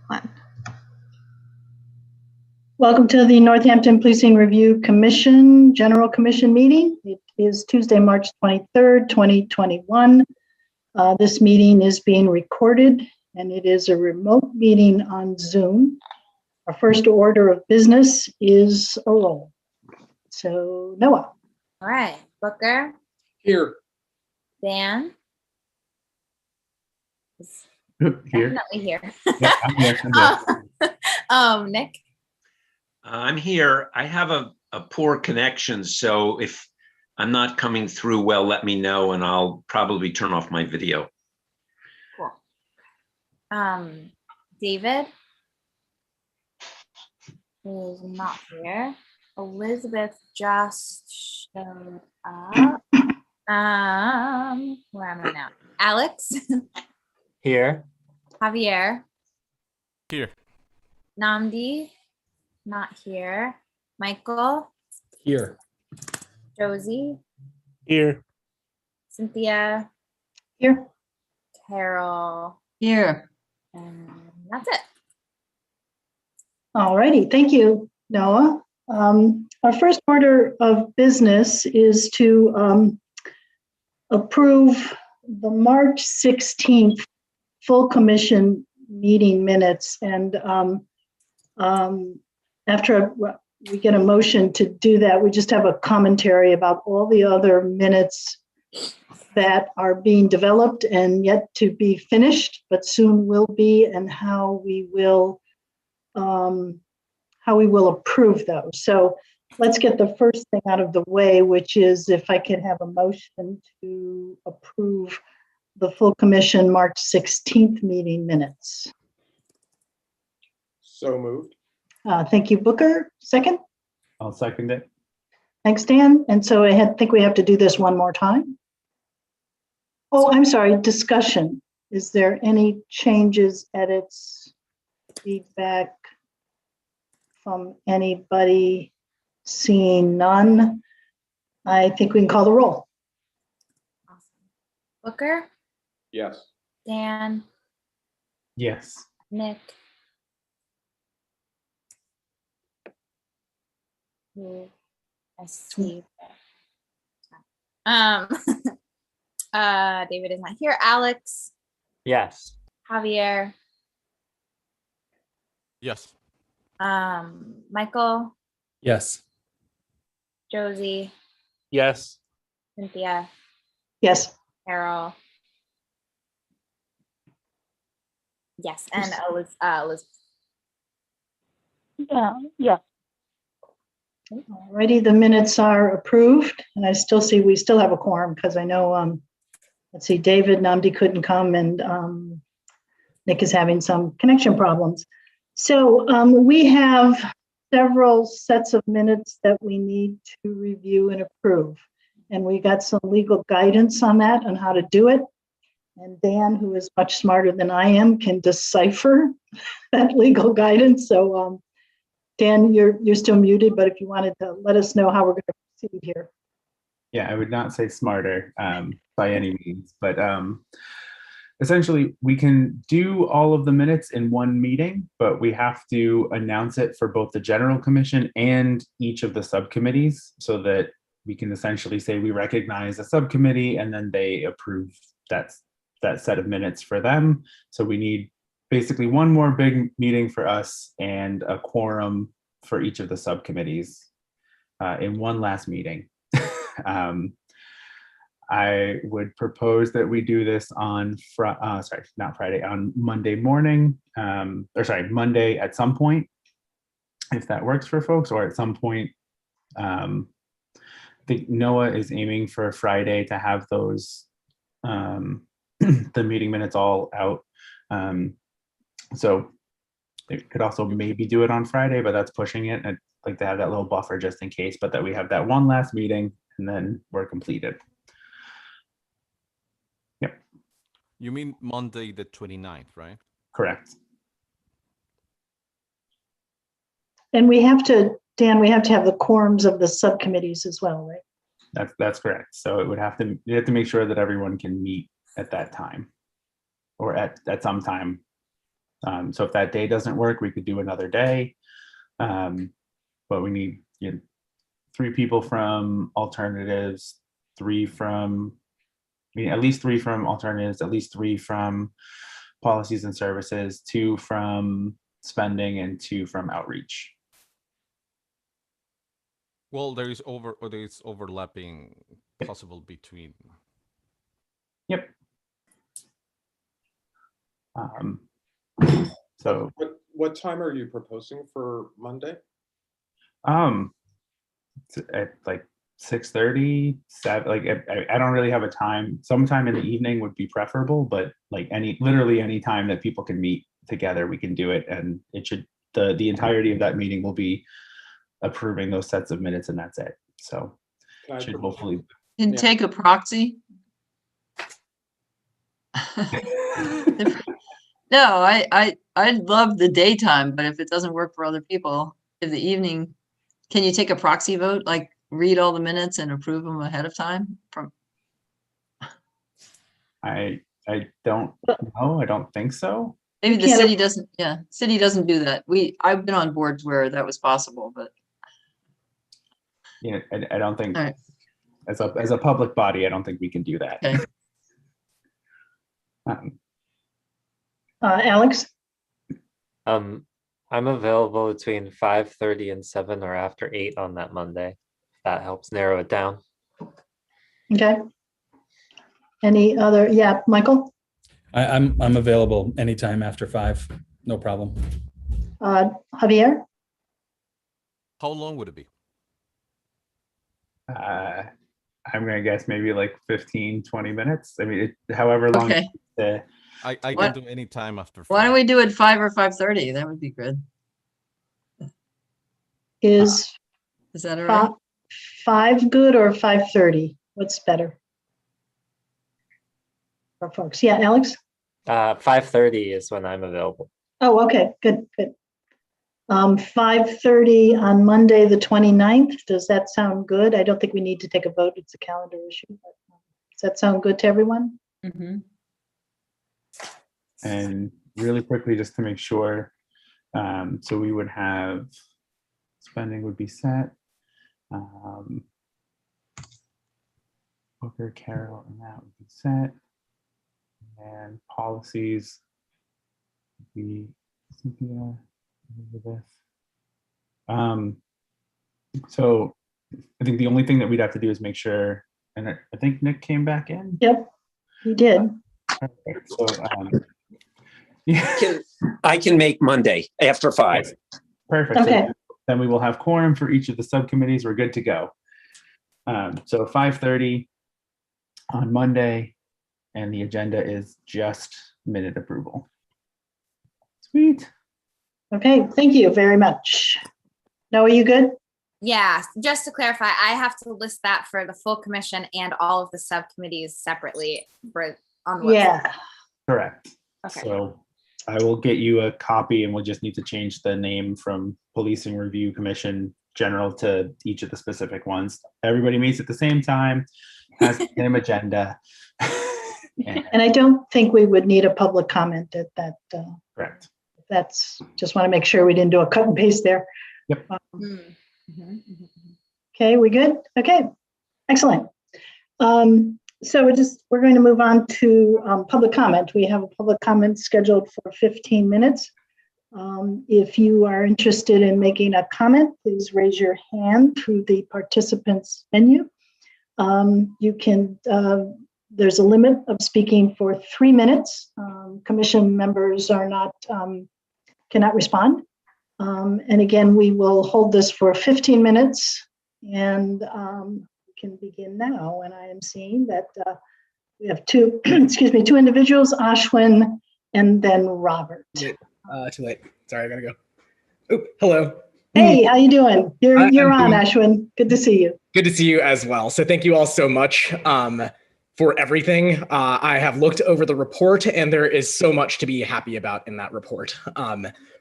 One. Welcome to the Northampton Policing Review Commission General Commission meeting. It is Tuesday, March 23rd, 2021. This meeting is being recorded and it is a remote meeting on Zoom. Our first order of business is a roll. So Noah. All right, Booker. Here. Dan. Here. Definitely here. Yeah, I'm here. Nick. I'm here. I have a poor connection, so if I'm not coming through well, let me know and I'll probably turn off my video. Cool. David is not here. Elizabeth just showed up. Where am I now? Alex. Here. Javier. Here. Namdi. Not here. Michael. Here. Josie. Here. Cynthia. Here. Carol. Here. And that's it. All righty, thank you, Noah. Our first order of business is to approve the March 16th full commission meeting minutes. And after we get a motion to do that, we just have a commentary about all the other minutes that are being developed and yet to be finished, but soon will be, and how we will approve those. So let's get the first thing out of the way, which is if I could have a motion to approve the full commission March 16th meeting minutes. So moved. Thank you, Booker. Second? I'll second it. Thanks, Dan. And so I think we have to do this one more time. Oh, I'm sorry, discussion. Is there any changes, edits, feedback from anybody? Seeing none, I think we can call the roll. Awesome. Booker. Yes. Dan. Yes. Nick. Who I see. David is not here. Alex. Yes. Javier. Yes. Michael. Yes. Josie. Yes. Cynthia. Yes. Carol. Yes, and Elizabeth. Yeah. Alrighty, the minutes are approved, and I still see we still have a quorum because I know, let's see, David Namdi couldn't come, and Nick is having some connection problems. So we have several sets of minutes that we need to review and approve, and we got some legal guidance on that, on how to do it. And Dan, who is much smarter than I am, can decipher that legal guidance. So Dan, you're still muted, but if you wanted to let us know how we're going to proceed here. Yeah, I would not say smarter by any means, but essentially we can do all of the minutes in one meeting, but we have to announce it for both the General Commission and each of the subcommittees so that we can essentially say we recognize a subcommittee and then they approve that set of minutes for them. So we need basically one more big meeting for us and a quorum for each of the subcommittees in one last meeting. I would propose that we do this on on Monday morning, Monday at some point, if that works for folks, or at some point. I think Noah is aiming for Friday to have those the meeting minutes all out. So it could also maybe do it on Friday, but that's pushing it. I'd like to have that little buffer just in case, but that we have that one last meeting and then we're completed. Yep. You mean Monday the 29th, right? Correct. And we have to, Dan, we have to have the quorums of the subcommittees as well, right? That's correct. So it would have to, you have to make sure that everyone can meet at that time or at some time So if that day doesn't work, we could do another day. But we need 3 people from alternatives, 3 from, at least 3 from alternatives, at least 3 from policies and services, 2 from spending, and 2 from outreach. Well, there's overlapping possible between. Yep. So What time are you proposing for Monday? at like 6:30, 7, like I don't really have a time. Sometime in the evening would be preferable, but like literally any time that people can meet together, we can do it. And it should, the entirety of that meeting will be approving those sets of minutes, and that's it. So Can I should propose- hopefully. And Yeah. take a proxy? No, I love the daytime, but if it doesn't work for other people, if the evening, can you take a proxy vote, like read all the minutes and approve them ahead of time? From I don't know. I don't think so. maybe the can't- city doesn't, yeah, city doesn't do that. I've been on boards where that was possible, but I don't think All right. as a public body, I don't think we can do that. Okay. Alex? I'm available between 5:30 and 7 or after 8 on that Monday. If that helps narrow it down. Okay. Any other, yeah, Michael? I'm available anytime after 5, no problem. Javier? How long would it be? I'm gonna guess maybe like 15, 20 minutes. I mean, however long. okay. I can What- do any time after. Why don't 5. we do it 5 or 5:30? That would be good. Is Is that all right? 5 good or 5:30? What's better? For folks, yeah, Alex? 5:30 is when I'm available. Oh, okay, good, good. 5:30 on Monday, the 29th. Does that sound good? I don't think we need to take a vote. It's a calendar issue. But does that sound good to everyone? Mhm. And really quickly, just to make sure, so we would have spending would be set. Booker, Carol, and that would be set. And policies would be Cynthia, Elizabeth. So I think the only thing that we'd have to do is make sure, and I think Nick came back in. Yep, you did. Perfect. So, yeah. I can make Monday after 5. Perfect. So Okay. then we will have quorum for each of the subcommittees. We're good to go. So 5:30 on Monday, and the agenda is just minute approval. Sweet. Okay, thank you very much. Now, are you good? Yeah, just to clarify, I have to list that for the full commission and all of the subcommittees separately on the website. Yeah, Correct. Okay. So I will get you a copy, and we'll just need to change the name from Policing Review Commission General to each of the specific ones. Everybody meets at the same time, has the same agenda. and I don't think we would need a public comment at that. Correct. That's, just want to make sure we didn't do a cut and paste there. Yep. Okay, we good? Okay, excellent. So we're going to move on to public comment. We have a public comment scheduled for 15 minutes. If you are interested in making a comment, please raise your hand through the participants menu. You can, there's a limit of speaking for 3 minutes. Commission members are not, cannot respond. And again, we will hold this for 15 minutes, and we can begin now. And I am seeing that we have 2, excuse me, 2 individuals, Ashwin and then Robert. Too late. Sorry, I gotta go. Oop, hello. Hey, how you doing? You're I'm on, doing- Ashwin. Good to see you. Good to see you as well. So thank you all so much for everything. I have looked over the report, and there is so much to be happy about in that report.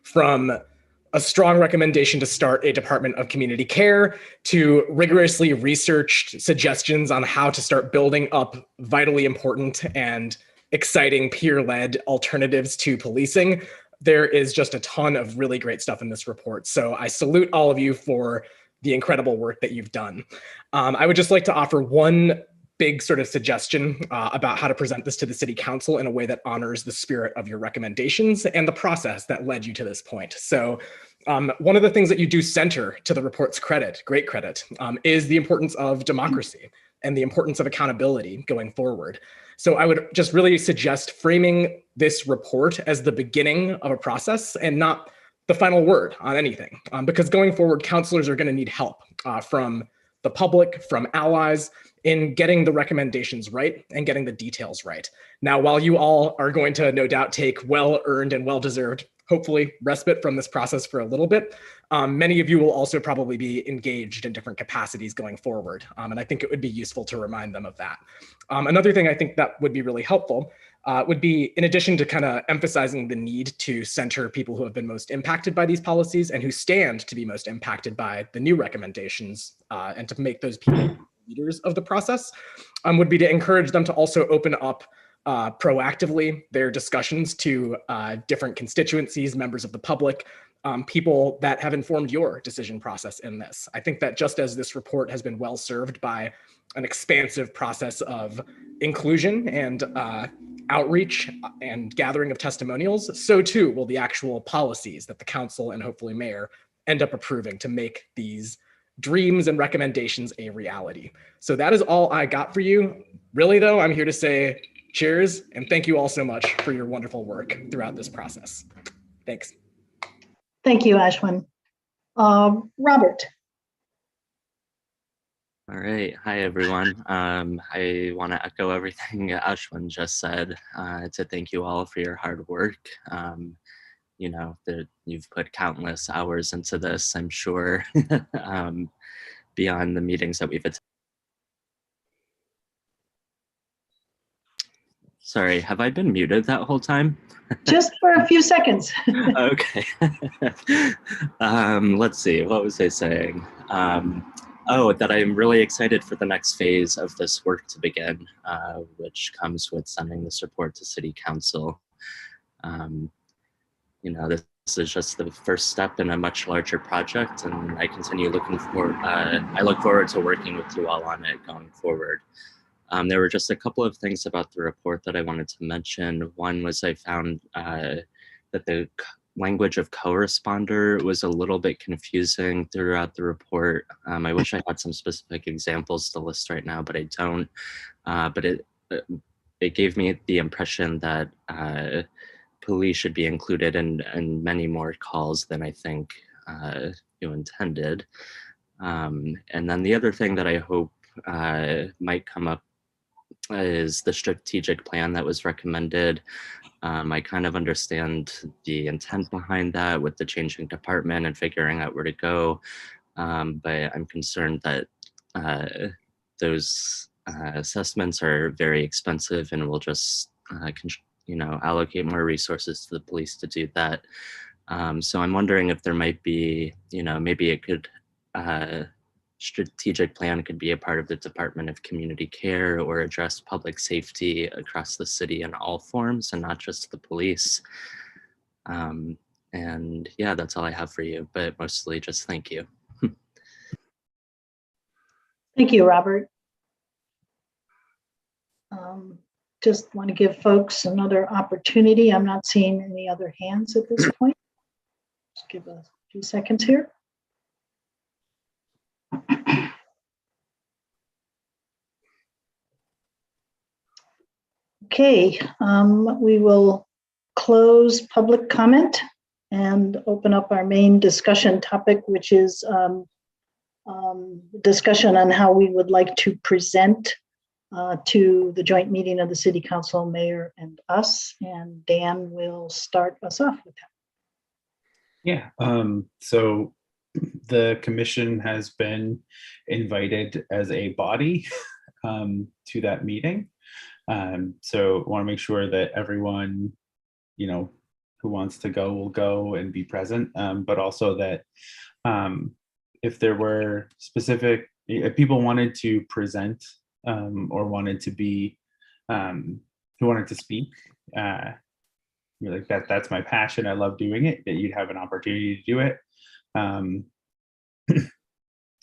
From a strong recommendation to start a Department of Community Care to rigorously researched suggestions on how to start building up vitally important and exciting peer-led alternatives to policing. there is just a ton of really great stuff in this report. So I salute all of you for the incredible work that you've done. I would just like to offer one big sort of suggestion about how to present this to the city council in a way that honors the spirit of your recommendations and the process that led you to this point. So one of the things that you do center to the report's credit, great credit, is the importance of democracy and the importance of accountability going forward. So I would just really suggest framing this report as the beginning of a process and not the final word on anything, because going forward, counselors are going to need help from the public, from allies, in getting the recommendations right and getting the details right. Now, while you all are going to no doubt take well-earned and well-deserved, hopefully, respite from this process for a little bit, many of you will also probably be engaged in different capacities going forward. And I think it would be useful to remind them of that. Another thing I think that would be really helpful would be, in addition to kind of emphasizing the need to center people who have been most impacted by these policies and who stand to be most impacted by the new recommendations, and to make those people leaders of the process, would be to encourage them to also open up proactively their discussions to different constituencies, members of the public, people that have informed your decision process in this. I think that just as this report has been well served by an expansive process of inclusion and outreach and gathering of testimonials, so too will the actual policies that the council and hopefully mayor end up approving to make these dreams and recommendations a reality. So that is all I got for you. Really though, I'm here to say cheers and thank you all so much for your wonderful work throughout this process. Thanks. Thank you, Ashwin. Robert. All right. Hi, everyone. I want to echo everything Ashwin just said, to thank you all for your hard work. You know, that you've put countless hours into this, I'm sure, beyond the meetings that we've attended. Sorry, have I been muted that whole time? Just for a few seconds. Okay. Let's see, what was I saying? Oh, that I'm really excited for the next phase of this work to begin, which comes with sending this report to City Council. You know, this is just the first step in a much larger project, and I continue looking forward. I look forward to working with you all on it going forward. There were just a couple of things about the report that I wanted to mention. One was I found that the language of co-responder was a little bit confusing throughout the report. I wish I had some specific examples to list right now, but I don't. But it gave me the impression that police should be included in many more calls than I think you intended. And then the other thing that I hope might come up is the strategic plan that was recommended. I kind of understand the intent behind that with the changing department and figuring out where to go, but I'm concerned that those assessments are very expensive and will just you know, allocate more resources to the police to do that. So I'm wondering if there might be, you know, maybe it could, strategic plan could be a part of the Department of Community Care or address public safety across the city in all forms and not just the police. And yeah, that's all I have for you, but mostly just thank you. Thank you, Robert. Just want to give folks another opportunity. I'm not seeing any other hands at this point. Just give a few seconds here. Okay, we will close public comment and open up our main discussion topic, which is discussion on how we would like to present to the joint meeting of the City Council, Mayor, and us. And Dan will start us off with that. Yeah, so the commission has been invited as a body to that meeting. So I want to make sure that everyone, you know, who wants to go will go and be present, but also that if there were specific, if people wanted to present or wanted to be, who wanted to speak, you're like, that's my passion, I love doing it, that you'd have an opportunity to do it.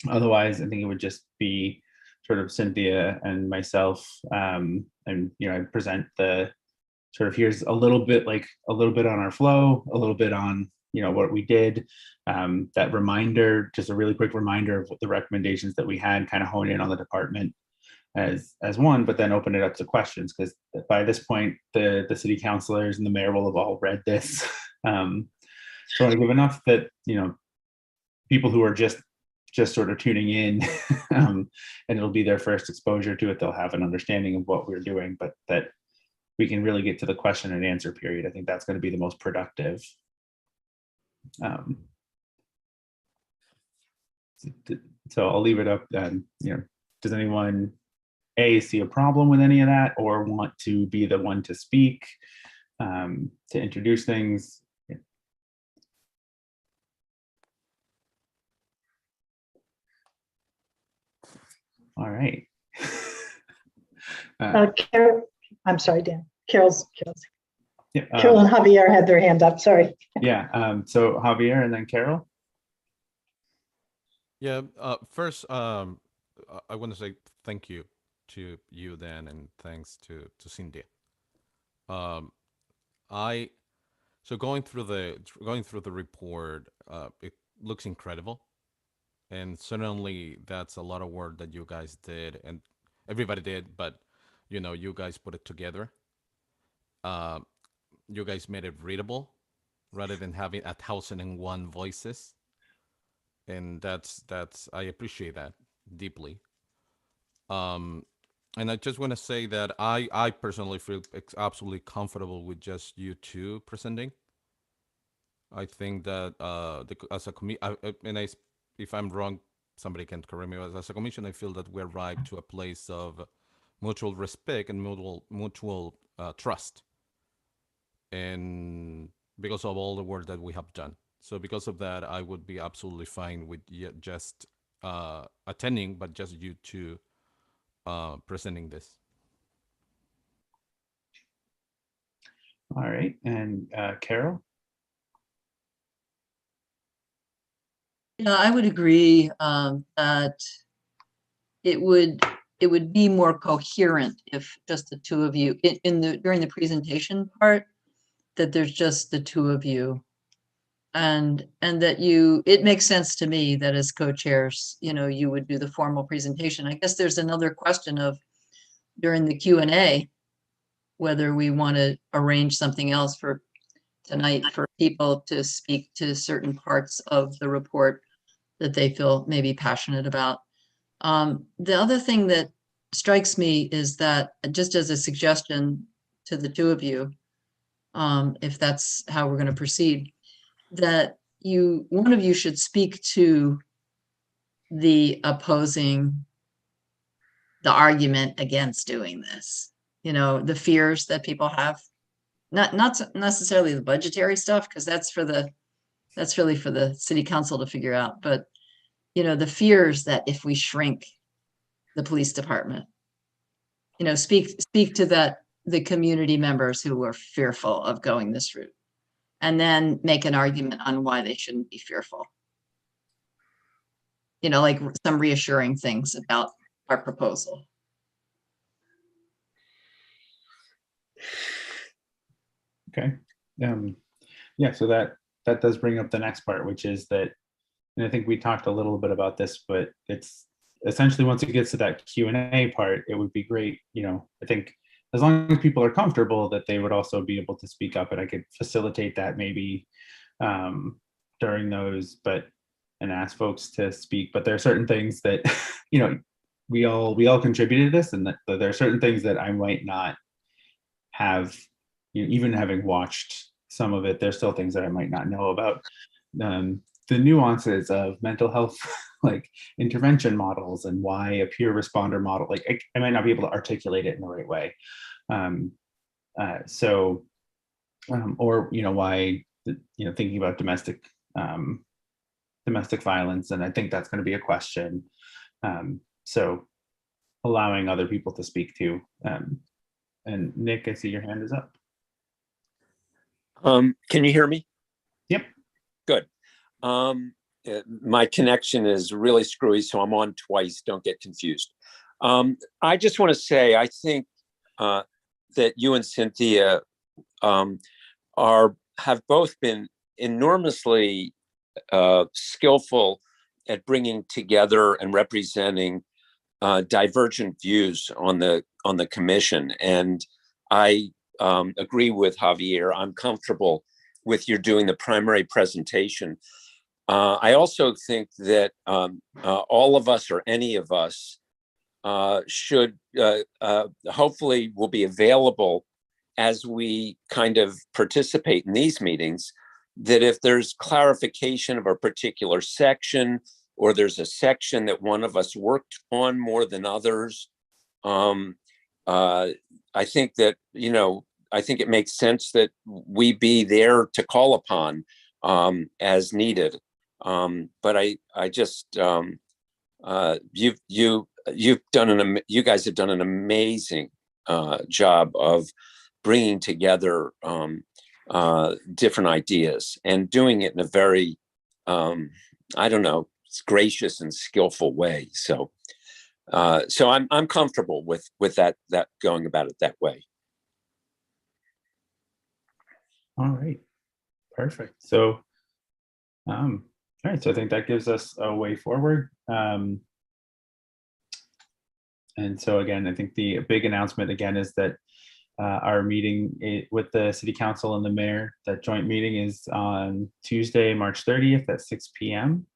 Otherwise, I think it would just be sort of Cynthia and myself, and I'd present the sort of, here's a little bit on our flow, a little bit on what we did, that reminder, just a really quick reminder of what the recommendations that we had, kind of hone in on the department as one, but then open it up to questions, because by this point the city councilors and the mayor will have all read this. So I want to give enough that people who are just sort of tuning in, and it'll be their first exposure to it, they'll have an understanding of what we're doing, but that we can really get to the question and answer period. I think that's going to be the most productive. So I'll leave it up then. Does anyone see a problem with any of that, or want to be the one to speak, to introduce things? All right. Carol, I'm sorry, Dan. Carol's Yeah, Carol and Javier had their hand up. Sorry. Yeah. So Javier and then Carol. Yeah. First, I want to say thank you to you, Dan, and thanks to Cynthia. So going through the report, it looks incredible, and certainly that's a lot of work that you guys did, and everybody did, but you guys put it together. You guys made it readable rather than having 1,001 voices, and that's I appreciate that deeply. And I just want to say that I personally feel absolutely comfortable with just you two presenting. I think that as a if I'm wrong, somebody can correct me. As a commission, I feel that we're right to a place of mutual respect and mutual trust, and because of all the work that we have done. So because of that, I would be absolutely fine with just attending, but just you two presenting this. All right, and Carol. Yeah, I would agree that it would be more coherent if just the two of you during the presentation part, that there's just the two of you, and that it makes sense to me that as co-chairs, you would do the formal presentation. I guess there's another question of during the Q&A, whether we want to arrange something else for tonight for people to speak to certain parts of the report that they feel maybe passionate about. The other thing that strikes me is that, just as a suggestion to the two of you, if that's how we're going to proceed, that one of you should speak to the argument against doing this, the fears that people have, not necessarily the budgetary stuff, because that's really for the city council to figure out, but the fears that if we shrink the police department, speak to the community members who are fearful of going this route, and then make an argument on why they shouldn't be fearful. Like some reassuring things about our proposal. Okay. Yeah, so that does bring up the next part, which is that, and I think we talked a little bit about this, but it's essentially, once it gets to that Q&A part, it would be great, I think as long as people are comfortable, that they would also be able to speak up, and I could facilitate that maybe during those, and ask folks to speak. But there are certain things that, we all contributed to this, and that there are certain things that I might not have, even having watched some of it, there's still things that I might not know about. The nuances of mental health, like intervention models, and why a peer responder model, like I might not be able to articulate it in the right way. Or why, thinking about domestic violence, and I think that's going to be a question. So allowing other people to speak to, and Nick, I see your hand is up. Can you hear me? Yep. Good. My connection is really screwy, so I'm on twice. Don't get confused. I just want to say, I think that you and Cynthia have both been enormously skillful at bringing together and representing divergent views on the commission. And I agree with Javier. I'm comfortable with your doing the primary presentation. I also think that all of us, or any of us, should hopefully will be available as we kind of participate in these meetings, that if there's clarification of a particular section, or there's a section that one of us worked on more than others, I think that, I think it makes sense that we be there to call upon as needed. But I just, you guys have done an amazing job of bringing together different ideas and doing it in a very, I don't know, gracious and skillful way. So I'm comfortable with that going about it that way. All right, perfect. So, all right, so I think that gives us a way forward. And so again, I think the big announcement again is that our meeting with the City Council and the Mayor, that joint meeting is on Tuesday, March 30th at 6 p.m.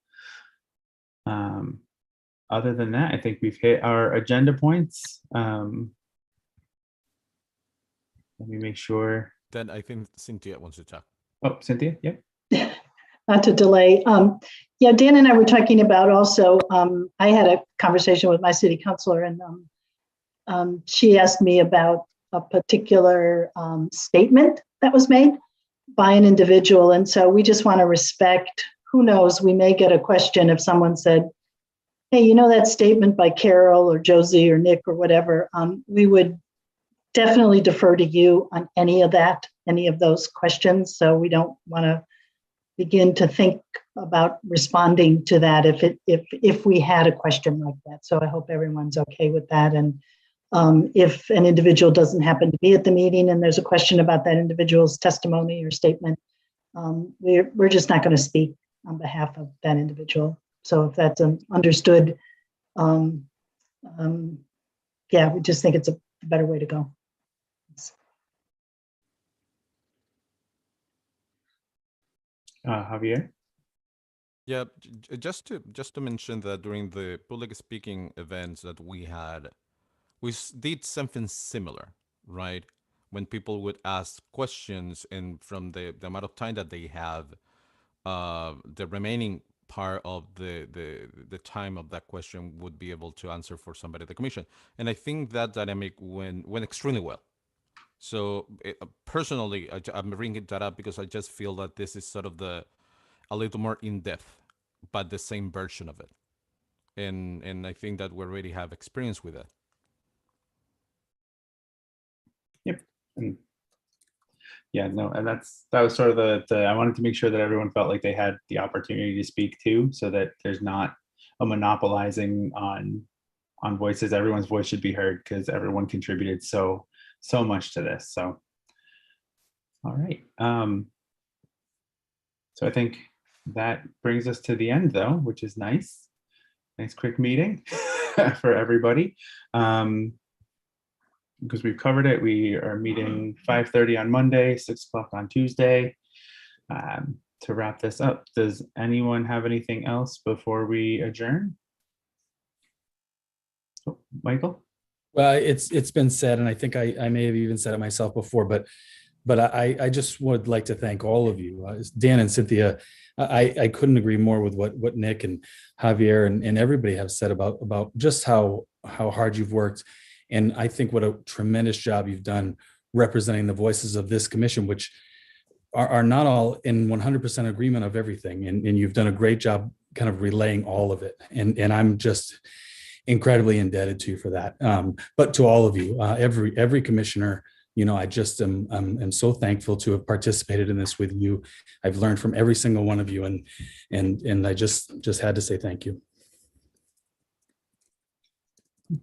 Other than that, I think we've hit our agenda points. Let me make sure. Then I think Cynthia wants to talk. Oh, Cynthia, yep. Not to delay. Yeah, Dan and I were talking about also, I had a conversation with my city councilor, and she asked me about a particular statement that was made by an individual. And so we just want to respect, who knows, we may get a question if someone said, hey, that statement by Carol or Josie or Nick or whatever, we would definitely defer to you on any of those questions. So we don't want to begin to think about responding to that if we had a question like that. So I hope everyone's okay with that. And if an individual doesn't happen to be at the meeting and there's a question about that individual's testimony or statement, we're just not going to speak on behalf of that individual. So if that's understood, yeah, we just think it's a better way to go. Javier? Yeah, just to mention that during the public speaking events that we had, we did something similar, right? When people would ask questions, and from the amount of time that they have, the remaining part of the time of that question would be able to answer for somebody at the commission. And I think that dynamic went extremely well. So personally, I'm bringing that up because I just feel that this is sort of a little more in-depth, but the same version of it. And I think that we already have experience with it. Yep. And yeah, no, and that was sort of the I wanted to make sure that everyone felt like they had the opportunity to speak too, so that there's not a monopolizing on voices. Everyone's voice should be heard because everyone contributed so much to this. So, all right. So I think that brings us to the end though, which is nice. Nice quick meeting for everybody. Because we've covered it. We are meeting 5:30 on Monday, 6 o'clock on Tuesday. To wrap this up, does anyone have anything else before we adjourn? Oh, Michael? Well, it's been said, and I think I may have even said it myself before, but I just would like to thank all of you, Dan and Cynthia. I couldn't agree more with what Nick and Javier and everybody have said about just how hard you've worked. And I think what a tremendous job you've done representing the voices of this commission, which are not all in 100% agreement of everything. And you've done a great job kind of relaying all of it. And I'm just incredibly indebted to you for that. But to all of you, every commissioner I just am so thankful to have participated in this with you. I've learned from every single one of you, and I just had to say thank you.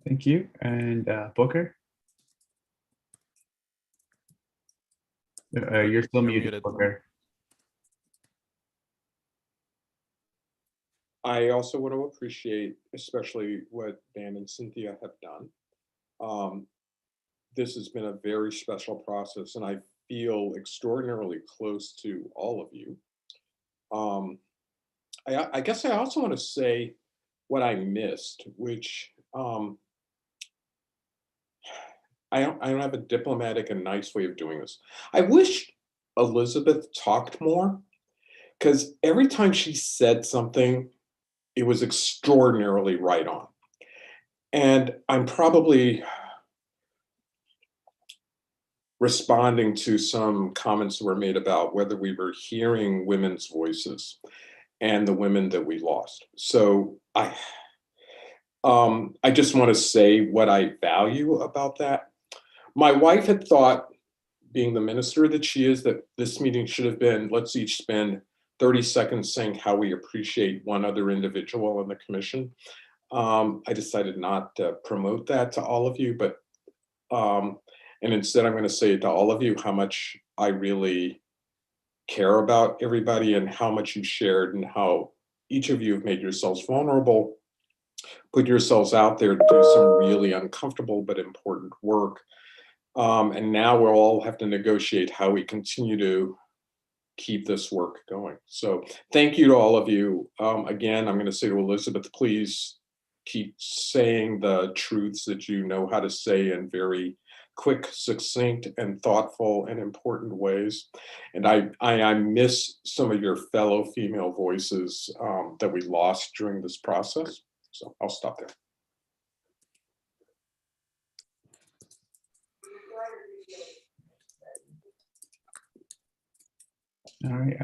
Thank you. And Booker? You're still muted, Booker. I also want to appreciate especially what Dan and Cynthia have done. This has been a very special process, and I feel extraordinarily close to all of you. I guess I also want to say what I missed, which I don't have a diplomatic and nice way of doing this. I wish Elizabeth talked more, because every time she said something, it was extraordinarily right on. And I'm probably responding to some comments that were made about whether we were hearing women's voices and the women that we lost. So I just want to say what I value about that. My wife had thought, being the minister that she is, that this meeting should have been, let's each spend 30 seconds saying how we appreciate one other individual in the commission. I decided not to promote that to all of you, but and instead I'm going to say to all of you how much I really care about everybody and how much you shared and how each of you have made yourselves vulnerable, put yourselves out there to do some really uncomfortable but important work. And now we'll all have to negotiate how we continue to keep this work going. So thank you to all of you. Again, I'm going to say to Elizabeth, please keep saying the truths that you know how to say in very quick, succinct, and thoughtful and important ways. And I miss some of your fellow female voices that we lost during this process. So I'll stop there. All right,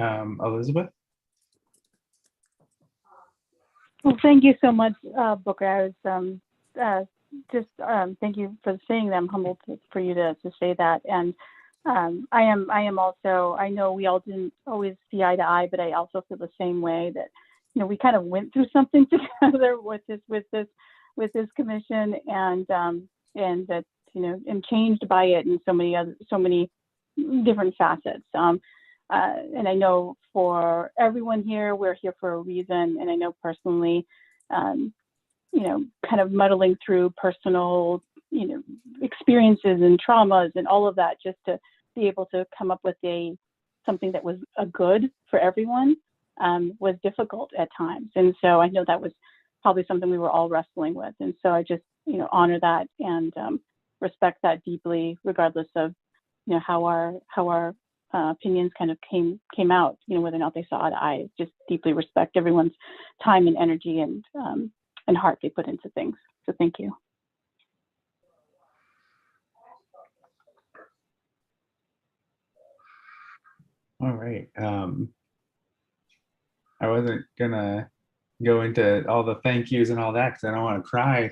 Elizabeth? Well, thank you so much, Booker. I was thank you for saying that. I'm humbled for you to say that. And I am also, I know we all didn't always see eye to eye, but I also feel the same way that, we kind of went through something together with this commission, and that, and changed by it in so many different facets. And I know for everyone here, we're here for a reason. And I know personally, kind of muddling through personal, experiences and traumas and all of that, just to be able to come up with something that was a good for everyone, was difficult at times. And so I know that was probably something we were all wrestling with. And so I just, honor that and respect that deeply, regardless of, how our opinions kind of came out, whether or not they saw eye to eye. Just deeply respect everyone's time and energy and heart they put into things. So thank you. All right. I wasn't gonna go into all the thank yous and all that because I don't want to cry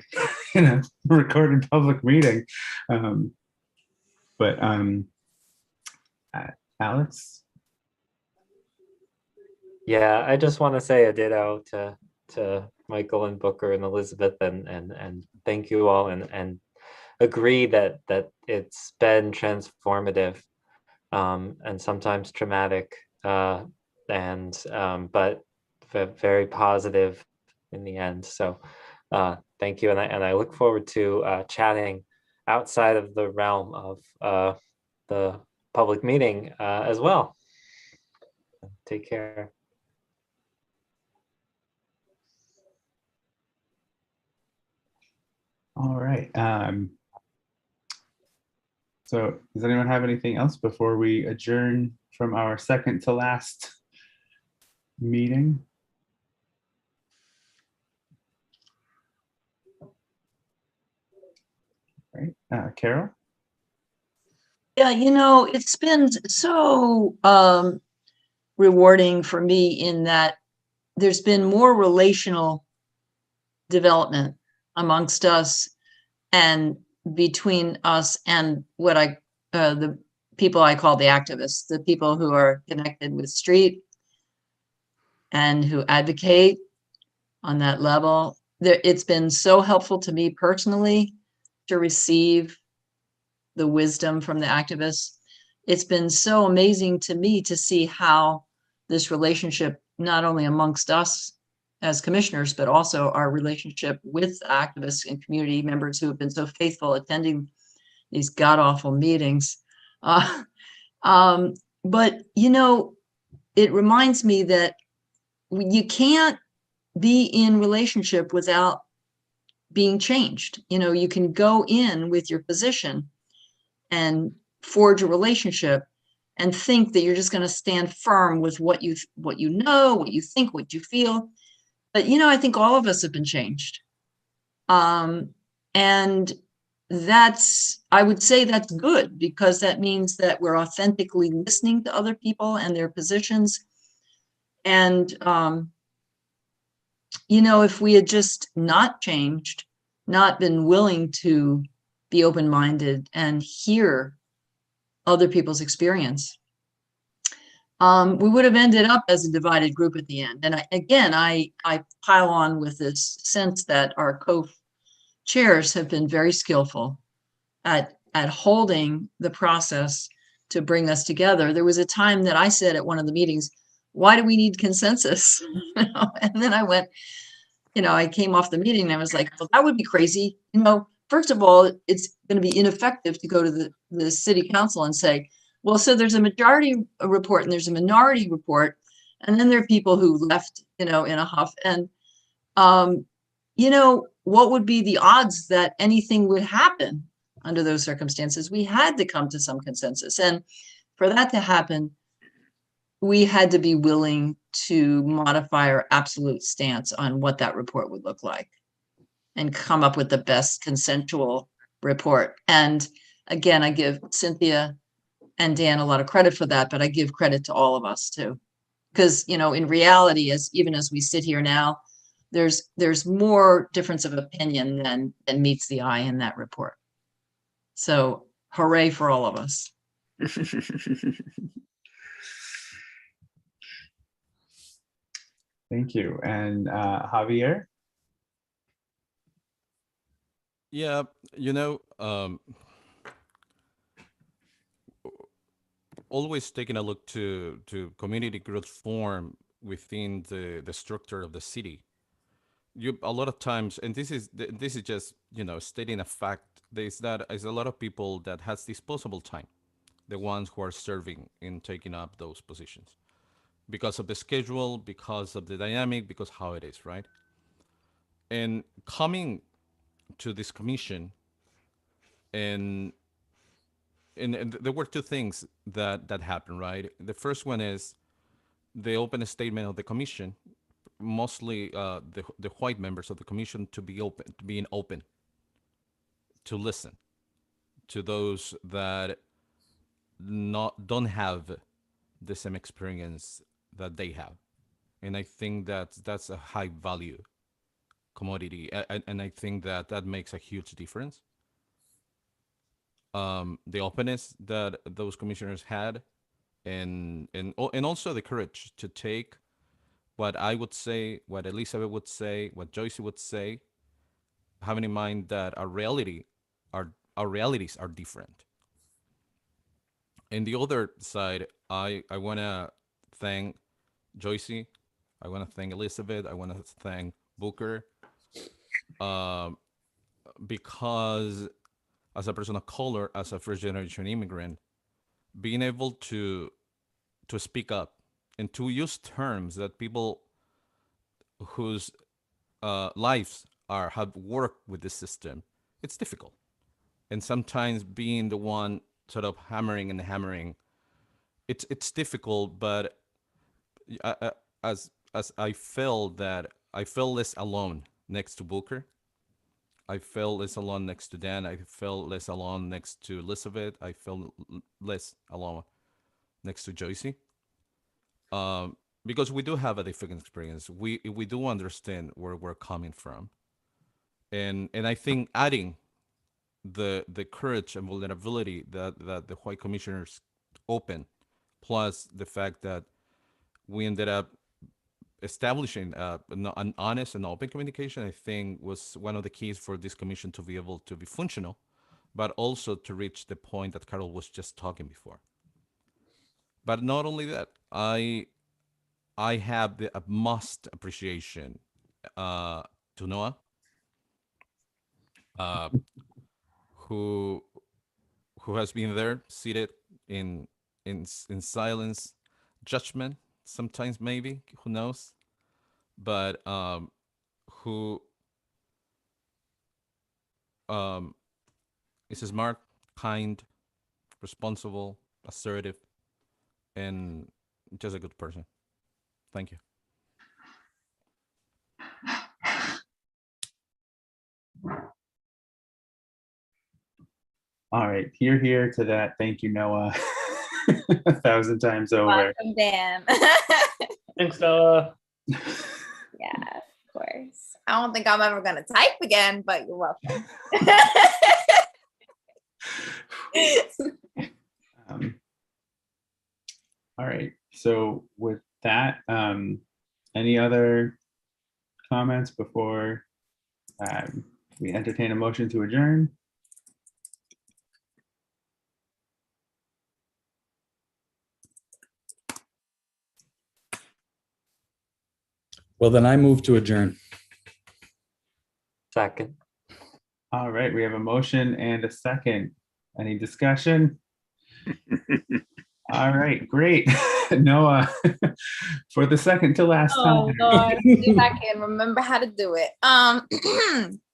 in a recorded public meeting. But Alex? Yeah, I just want to say a ditto to Michael and Booker and Elizabeth, and thank you all, and agree that it's been transformative, and sometimes traumatic, but very positive in the end. So thank you, and I look forward to chatting outside of the realm of the public meeting as well. Take care. All right. So does anyone have anything else before we adjourn from our second to last meeting? All right, Carol? Yeah, it's been so rewarding for me in that there's been more relational development amongst us and between us and what I the people I call the activists, the people who are connected with street and who advocate on that level. It's been so helpful to me personally to receive the wisdom from the activists. It's been so amazing to me to see how this relationship, not only amongst us as commissioners, but also our relationship with activists and community members who have been so faithful attending these god-awful meetings. But, you know, it reminds me that you can't be in relationship without being changed. You know, you can go in with your position and forge a relationship and think that you're just going to stand firm with what you know, what you think, what you feel. But, you know, I think all of us have been changed. And I would say that's good, because that means that we're authentically listening to other people and their positions. And, you know, if we had just not changed, not been willing to be open-minded and hear other people's experience, we would have ended up as a divided group at the end. And I pile on with this sense that our co-chairs have been very skillful at holding the process to bring us together. There was a time that I said at one of the meetings, why do we need consensus? And then I went, you know, I came off the meeting and I was like, well, that would be crazy. You know, first of all, it's going to be ineffective to go to the city council and say, well, so there's a majority report and there's a minority report. And then there are people who left, you know, in a huff. And, you know, what would be the odds that anything would happen under those circumstances? We had to come to some consensus. And for that to happen, we had to be willing to modify our absolute stance on what that report would look like and come up with the best consensual report. And again, I give Cynthia and Dan a lot of credit for that, but I give credit to all of us too. Because, you know, in reality, even as we sit here now, there's more difference of opinion than meets the eye in that report. So hooray for all of us. Thank you. And Javier? Yeah, you know, always taking a look to community growth form within the structure of the city. A lot of times, and this is just, you know, stating a fact, there's a lot of people that has disposable time, the ones who are serving in taking up those positions, because of the schedule, because of the dynamic, because how it is, right? And coming to this commission, and there were two things that happened, right? The first one is the open statement of the commission, mostly the white members of the commission, being open to listen to those that don't have the same experience that they have. And I think that's a high value commodity, and I think that makes a huge difference. The openness that those commissioners had, and also the courage to take what I would say, what Elizabeth would say, what Joyce would say, having in mind that our realities are different. And the other side, I want to thank Joyce, I want to thank Elizabeth, I want to thank Booker, because as a person of color, as a first generation immigrant, being able to speak up and to use terms that people whose lives have worked with the system, it's difficult. And sometimes being the one sort of hammering, it's difficult. But as I felt less alone next to Booker. I felt less alone next to Dan. I felt less alone next to Elizabeth. I felt less alone next to Joyce. Because we do have a different experience. We do understand where we're coming from. And I think adding the courage and vulnerability that the white commissioners open, plus the fact that we ended up establishing an honest and open communication, I think was one of the keys for this commission to be able to be functional, but also to reach the point that Carol was just talking before. But not only that, I have the utmost appreciation to Noah, who has been there, seated in silence, judgment, sometimes maybe, who knows, but who is smart, kind, responsible, assertive, and just a good person. Thank you. All right, here to that. Thank you, Noah. 1,000 times over. Welcome, Dan. Thanks, Noah. Yeah, of course. I don't think I'm ever gonna type again, but you're welcome. All right, so with that, any other comments before we entertain a motion to adjourn? Well, then I move to adjourn. Second. All right, we have a motion and a second. Any discussion? All right, great. Noah, for the second to last Oh time. Lord, if I can remember how to do it.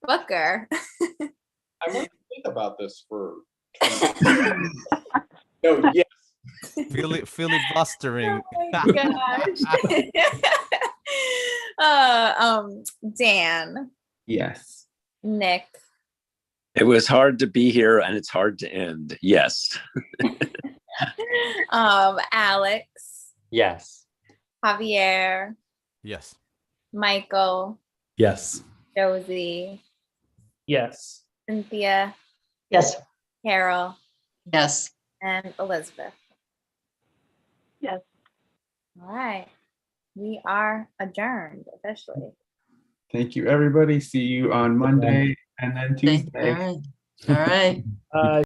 Booker. I might think about this for. No, yes. Filibustering. Oh my gosh. Dan. Yes. Nick. It was hard to be here and it's hard to end. Yes. Alex. Yes. Javier. Yes. Michael. Yes. Josie. Yes. Cynthia. Yes. Carol. Yes. And Elizabeth. Yes. All right. We are adjourned officially. Thank you, everybody. See you on Monday and then Thank- Tuesday. All right. All right.